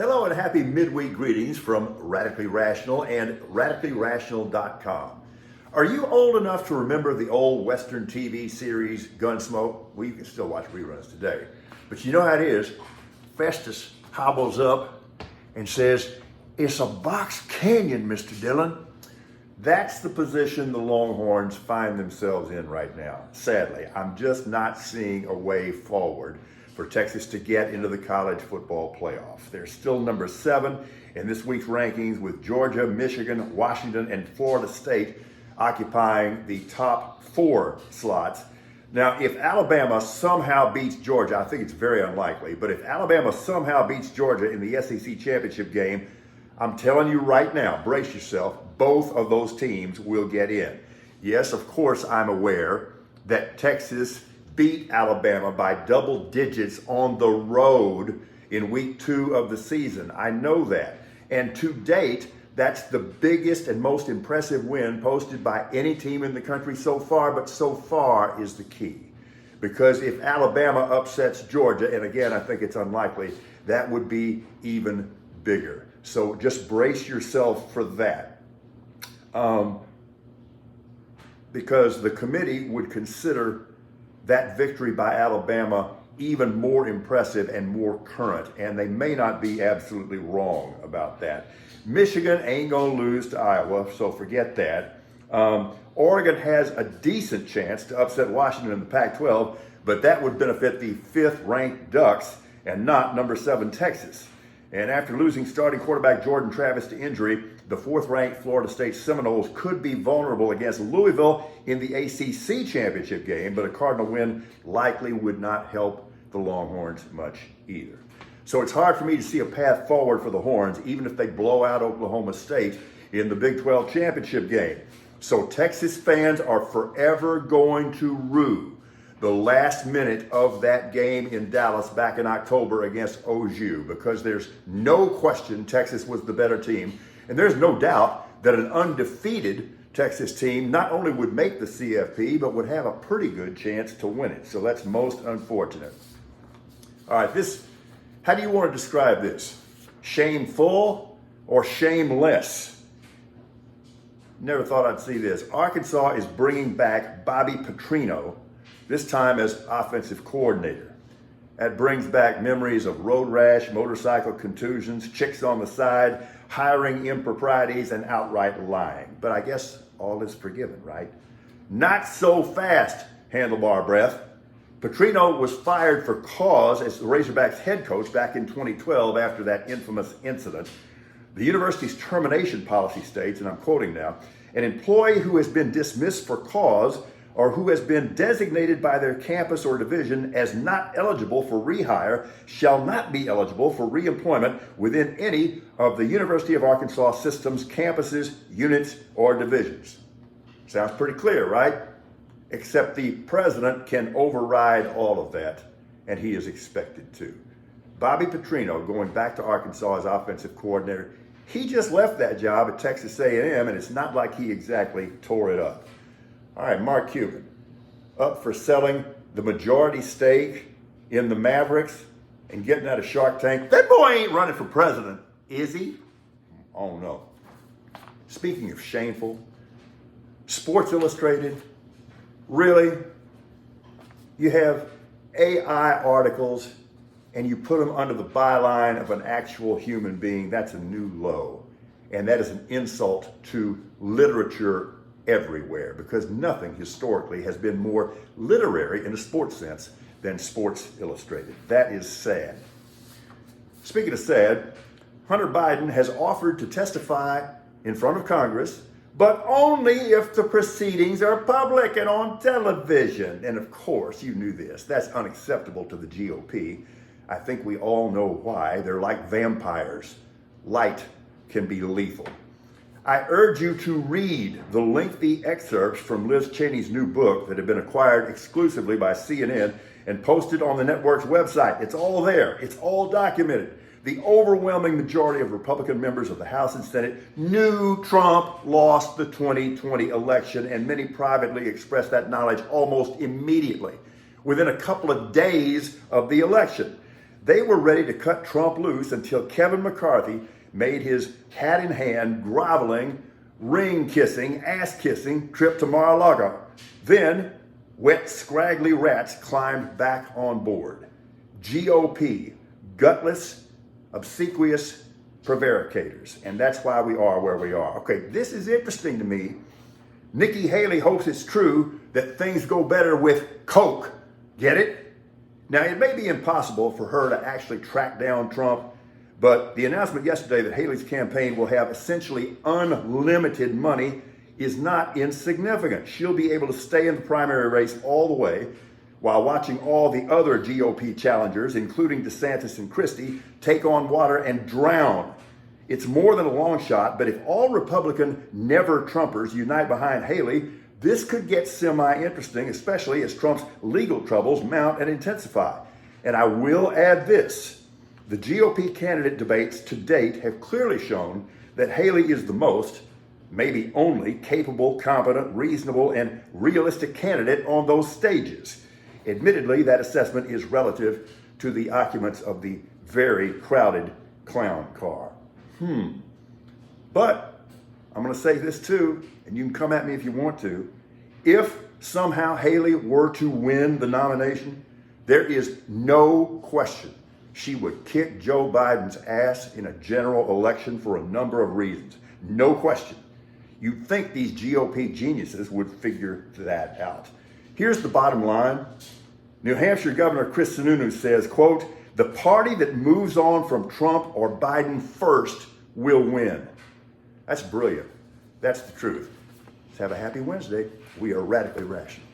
Hello and happy midweek greetings from Radically Rational and radicallyrational.com. Are you old enough to remember the old Western TV series Gunsmoke? Well, you can still watch reruns today. But you know how it is. Festus hobbles up and says, "It's a box canyon, Mr. Dillon." That's the position the Longhorns find themselves in right now. Sadly, I'm just not seeing a way forward for Texas to get into the college football playoff. They're still number 7 in this week's rankings, with Georgia, Michigan, Washington, and Florida State occupying the top 4 slots. Now, if Alabama somehow beats Georgia, I think it's very unlikely, but if Alabama somehow beats Georgia in the SEC championship game, I'm telling you right now, brace yourself, both of those teams will get in. Yes, of course, I'm aware that Texas beat Alabama by double digits on the road in week 2 of the season. I know that. And to date, that's the biggest and most impressive win posted by any team in the country so far, but so far is the key. Because if Alabama upsets Georgia, and again, I think it's unlikely, that would be even bigger. So just brace yourself for that. Because the committee would consider that victory by Alabama even more impressive and more current, and they may not be absolutely wrong about that. Michigan ain't gonna lose to Iowa, so forget that. Oregon has a decent chance to upset Washington in the Pac-12, but that would benefit the 5th-ranked Ducks and not number 7 Texas. And after losing starting quarterback Jordan Travis to injury, the 4th-ranked Florida State Seminoles could be vulnerable against Louisville in the ACC championship game, but a Cardinal win likely would not help the Longhorns much either. So it's hard for me to see a path forward for the Horns, even if they blow out Oklahoma State in the Big 12 championship game. So Texas fans are forever going to rue the last minute of that game in Dallas back in October against OU, because there's no question Texas was the better team. And there's no doubt that an undefeated Texas team not only would make the CFP, but would have a pretty good chance to win it. So that's most unfortunate. All right, how do you want to describe this? Shameful or shameless? Never thought I'd see this. Arkansas is bringing back Bobby Petrino, this time as offensive coordinator. That brings back memories of road rash, motorcycle contusions, chicks on the side, hiring improprieties, and outright lying. But I guess all is forgiven, right? Not so fast, handlebar breath. Petrino was fired for cause as the Razorbacks head coach back in 2012 after that infamous incident. The university's termination policy states, and I'm quoting now, "An employee who has been dismissed for cause or who has been designated by their campus or division as not eligible for rehire shall not be eligible for reemployment within any of the University of Arkansas system's campuses, units, or divisions." Sounds pretty clear, right? Except the president can override all of that, and he is expected to. Bobby Petrino going back to Arkansas as offensive coordinator, he just left that job at Texas A&M, and it's not like he exactly tore it up. All right, Mark Cuban, up for selling the majority stake in the Mavericks and getting out of Shark Tank. That boy ain't running for president, is he? Oh, no. Speaking of shameful, Sports Illustrated, really? You have AI articles and you put them under the byline of an actual human being. That's a new low. And that is an insult to literature everywhere, because nothing historically has been more literary in a sports sense than Sports Illustrated. That is sad. Speaking of sad, Hunter Biden has offered to testify in front of Congress, but only if the proceedings are public and on television. And of course, you knew this. That's unacceptable to the GOP. I think we all know why. They're like vampires. Light can be lethal. I urge you to read the lengthy excerpts from Liz Cheney's new book that have been acquired exclusively by CNN and posted on the network's website. It's all there. It's all documented. The overwhelming majority of Republican members of the House and Senate knew Trump lost the 2020 election, and many privately expressed that knowledge almost immediately, within a couple of days of the election. They were ready to cut Trump loose until Kevin McCarthy made his hat in hand, groveling, ring kissing, ass kissing trip to Mar-a-Lago. Then, wet, scraggly rats climbed back on board. GOP, gutless, obsequious prevaricators. And that's why we are where we are. Okay, this is interesting to me. Nikki Haley hopes it's true that things go better with Coke. Get it? Now, it may be impossible for her to actually track down Trump, but the announcement yesterday that Haley's campaign will have essentially unlimited money is not insignificant. She'll be able to stay in the primary race all the way while watching all the other GOP challengers, including DeSantis and Christie, take on water and drown. It's more than a long shot, but if all Republican never-Trumpers unite behind Haley, this could get semi-interesting, especially as Trump's legal troubles mount and intensify. And I will add this. The GOP candidate debates to date have clearly shown that Haley is the most, maybe only, capable, competent, reasonable, and realistic candidate on those stages. Admittedly, that assessment is relative to the occupants of the very crowded clown car. But I'm going to say this too, and you can come at me if you want to. If somehow Haley were to win the nomination, there is no question she would kick Joe Biden's ass in a general election for a number of reasons. No question. You'd think these GOP geniuses would figure that out. Here's the bottom line. New Hampshire Governor Chris Sununu says, quote, "The party that moves on from Trump or Biden first will win." That's brilliant. That's the truth. Let's have a happy Wednesday. We are radically rational.